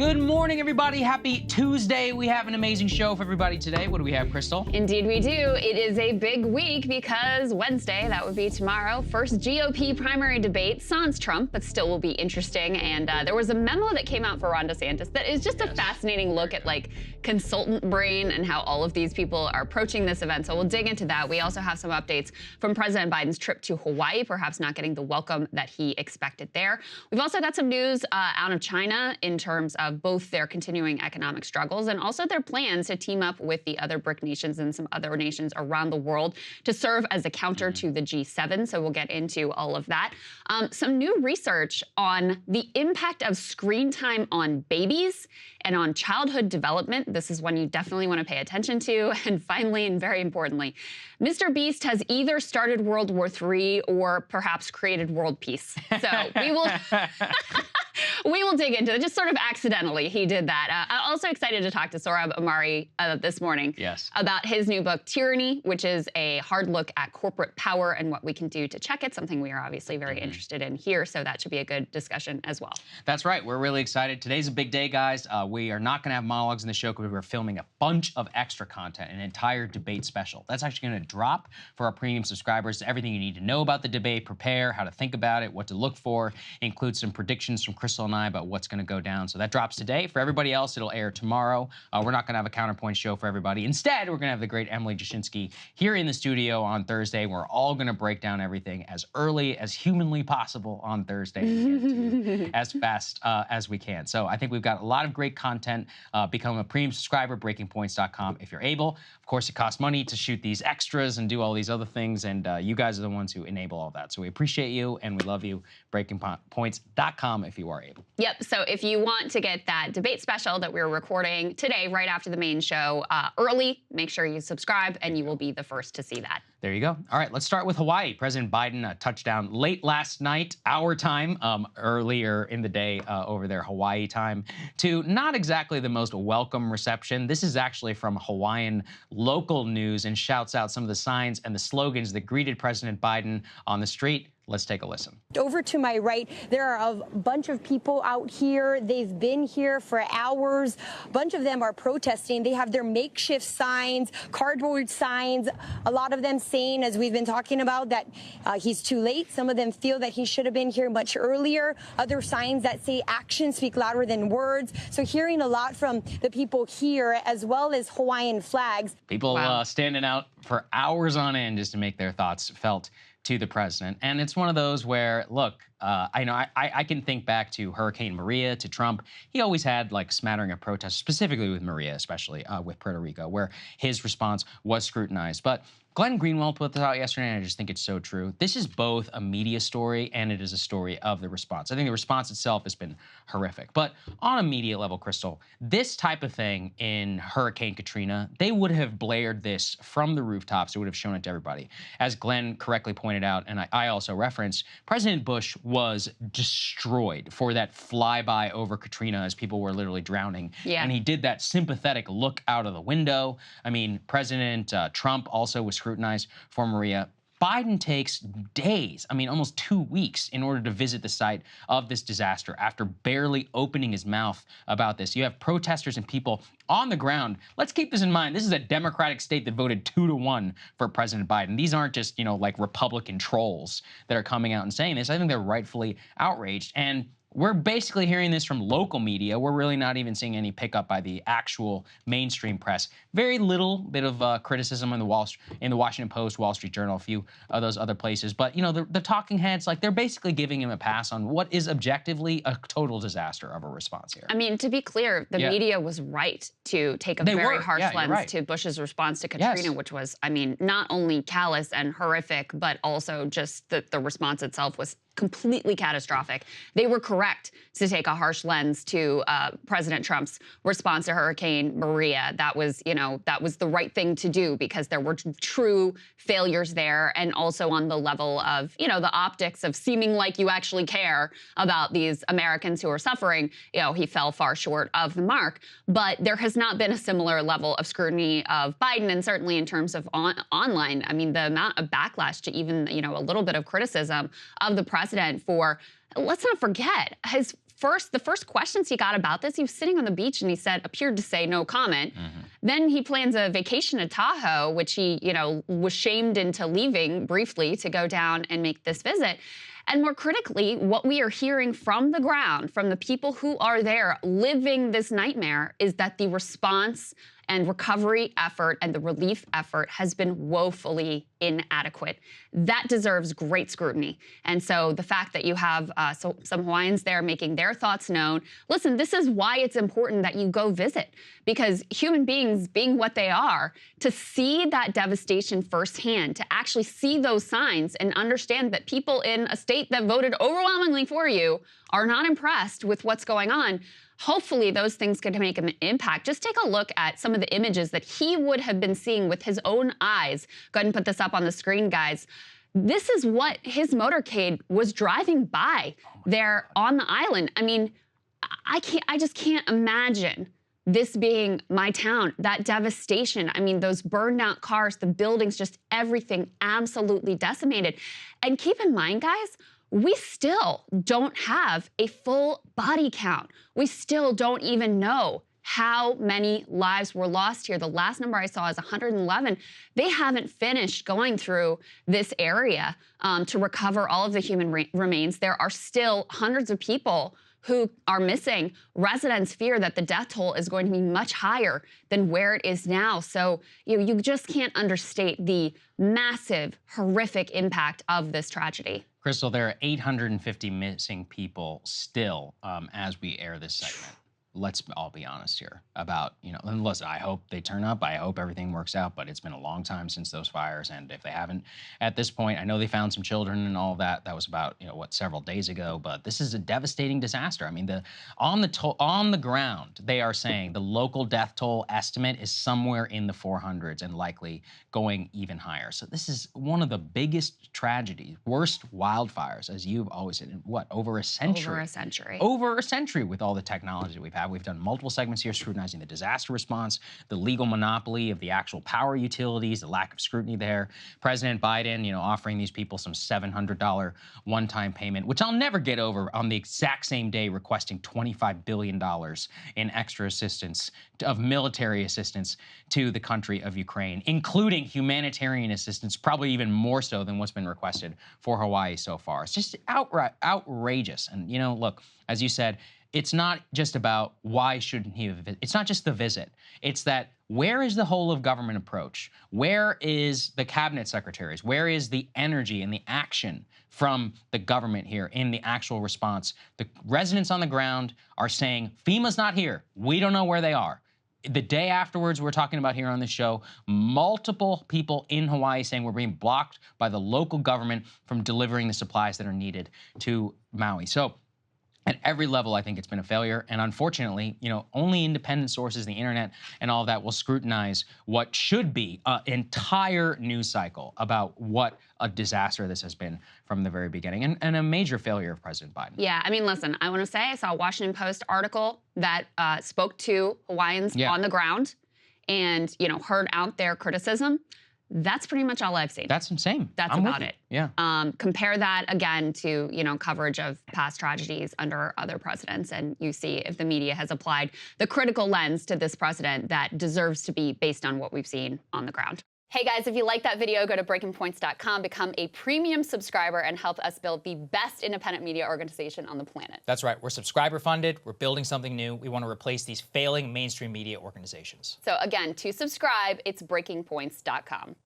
Good morning, everybody. Happy Tuesday. We have an amazing show for everybody today. What do we have, Krystal? Indeed we do. It is a big week because Wednesday, that would be tomorrow, first GOP primary debate, sans Trump, but still will be interesting. And there was a memo that came out for Ron DeSantis that is just a fascinating look at like consultant brain and how all of these people are approaching this event. So we'll dig into that. We also have some updates from President Biden's trip to Hawaii, perhaps not getting the welcome that he expected there. We've also got some news out of China in terms of both their continuing economic struggles and also their plans to team up with the other BRIC nations and some other nations around the world to serve as a counter to the G7. So we'll get into all of that. Some new research on the impact of screen time on babies and on childhood development. This is one you definitely want to pay attention to. And finally, and very importantly, Mr. Beast has either started World War III or perhaps created world peace. So we will... We will dig into it, just sort of accidentally he did that. I'm also excited to talk to Sohrab Ahmari this morning about his new book, Tyranny, which is a hard look at corporate power and what we can do to check it, something we are obviously very interested in here, so that should be a good discussion as well. That's right. We're really excited. Today's a big day, guys. We are not going to have monologues in the show because we're filming a bunch of extra content, an entire debate special. That's actually going to drop for our premium subscribers. Everything you need to know about the debate, prepare, how to think about it, what to look for, include some predictions from Krystal and I about what's going to go down. So that drops today. For everybody else, it'll air tomorrow. We're not going to have a counterpoint show for everybody. Instead, we're going to have the great Emily Jashinsky here in the studio on Thursday. We're all going to break down everything as early as humanly possible on Thursday and get to as fast as we can. So I think we've got a lot of great content. Become a premium subscriber, breakingpoints.com if you're able. Of course, it costs money to shoot these extras and do all these other things, and you guys are the ones who enable all that. So we appreciate you, and we love you. breakingpoints.com if you are able. Yep, so if you want to get that debate special that we're recording today, right after the main show, early, make sure you subscribe, and you will be the first to see that. There you go. All right, let's start with Hawaii. President Biden touched down late last night, our time, earlier in the day over there, Hawaii time, to not exactly the most welcome reception. This is actually from Hawaiian local news and shouts out some of the signs and the slogans that greeted President Biden on the street. Let's take a listen. Over to my right, there are a bunch of people out here. They've been here for hours. A bunch of them are protesting. They have their makeshift signs, cardboard signs, a lot of them saying, as we've been talking about, that he's too late. Some of them feel that he should have been here much earlier. Other signs that say actions speak louder than words. So hearing a lot from the people here, as well as Hawaiian flags. People standing out for hours on end just to make their thoughts felt to the president. And it's one of those where, look, I can think back to Hurricane Maria, to Trump. He always had like a smattering of protests, specifically with Maria, especially with Puerto Rico, where his response was scrutinized. But Glenn Greenwald put this out yesterday, and I just think it's so true. This is both a media story and it is a story of the response. I think the response itself has been horrific. But on a media level, Krystal, this type of thing in Hurricane Katrina, they would have blared this from the rooftops. They would have shown it to everybody. As Glenn correctly pointed out, and I also referenced, President Bush was destroyed for that flyby over Katrina as people were literally drowning. Yeah. And he did that sympathetic look out of the window. I mean, President Trump also was scrutinized for Maria. Biden takes days, I mean, almost 2 weeks in order to visit the site of this disaster after barely opening his mouth about this. You have protesters and people on the ground. Let's keep this in mind. This is a Democratic state that voted 2-1 for President Biden. These aren't just, like Republican trolls that are coming out and saying this. I think they're rightfully outraged. And we're basically hearing this from local media. We're really not even seeing any pickup by the actual mainstream press. Very little bit of criticism in the Washington Post, Wall Street Journal, a few of those other places. But, the talking heads, like, they're basically giving him a pass on what is objectively a total disaster of a response here. I mean, to be clear, the media was right to take a very harsh lens to Bush's response to Katrina, which was, I mean, not only callous and horrific, but also just the response itself was completely catastrophic. They were correct to take a harsh lens to President Trump's response to Hurricane Maria. That was, that was the right thing to do because there were true failures there, and also on the level of, the optics of seeming like you actually care about these Americans who are suffering. He fell far short of the mark. But there has not been a similar level of scrutiny of Biden, and certainly in terms of online. I mean, the amount of backlash to even, a little bit of criticism of the president for, let's not forget, his the first questions he got about this, he was sitting on the beach and he appeared to say no comment. Then he plans a vacation to Tahoe, which he, was shamed into leaving briefly to go down and make this visit. And more critically, what we are hearing from the ground, from the people who are there living this nightmare, is that the response and recovery effort and the relief effort has been woefully inadequate. That deserves great scrutiny. And so the fact that you have some Hawaiians there making their thoughts known, listen, this is why it's important that you go visit, because human beings being what they are, to see that devastation firsthand, to actually see those signs and understand that people in a state that voted overwhelmingly for you are not impressed with what's going on. Hopefully those things could make an impact. Just take a look at some of the images that he would have been seeing with his own eyes. Go ahead and put this up on the screen, guys. This is what his motorcade was driving by there on the island. I mean, I just can't imagine this being my town, that devastation. I mean, those burned out cars, the buildings, just everything absolutely decimated. And keep in mind, guys, we still don't have a full body count. We still don't even know how many lives were lost here. The last number I saw is 111. They haven't finished going through this area to recover all of the human remains. There are still hundreds of people who are missing. Residents fear that the death toll is going to be much higher than where it is now. So you just can't understate the massive, horrific impact of this tragedy. Krystal, there are 850 missing people still as we air this segment. Let's all be honest here about, and listen, I hope they turn up. I hope everything works out, but it's been a long time since those fires. And if they haven't at this point, I know they found some children and all that. That was about, several days ago, but this is a devastating disaster. I mean, on the ground, they are saying the local death toll estimate is somewhere in the 400s and likely going even higher. So this is one of the biggest tragedies, worst wildfires, as you've always said, in over a century? Over a century. Over a century with all the technology we've had. We've done multiple segments here scrutinizing the disaster response, the legal monopoly of the actual power utilities, the lack of scrutiny there. President Biden, offering these people some $700 one-time payment, which I'll never get over, on the exact same day requesting $25 billion in extra assistance, of military assistance to the country of Ukraine, including humanitarian assistance, probably even more so than what's been requested for Hawaii so far. It's just outright outrageous. And, look, as you said, it's not just about why shouldn't he have, it's not just the visit. It's that, where is the whole of government approach? Where is the cabinet secretaries? Where is the energy and the action from the government here in the actual response? The residents on the ground are saying, FEMA's not here. We don't know where they are. The day afterwards, we're talking about here on this show, multiple people in Hawaii saying we're being blocked by the local government from delivering the supplies that are needed to Maui. So at every level, I think it's been a failure. And unfortunately, only independent sources, the internet and all of that, will scrutinize what should be an entire news cycle about what a disaster this has been from the very beginning, and a major failure of President Biden. Yeah, I mean, listen, I want to say I saw a Washington Post article that spoke to Hawaiians on the ground and, heard out their criticism. That's pretty much all I've seen. That's the same. That's about it. Yeah. Compare that again to, coverage of past tragedies under other presidents, and you see if the media has applied the critical lens to this president that deserves to be based on what we've seen on the ground. Hey guys, if you like that video, go to breakingpoints.com, become a premium subscriber, and help us build the best independent media organization on the planet. That's right. We're subscriber funded. We're building something new. We want to replace these failing mainstream media organizations. So again, to subscribe, it's breakingpoints.com.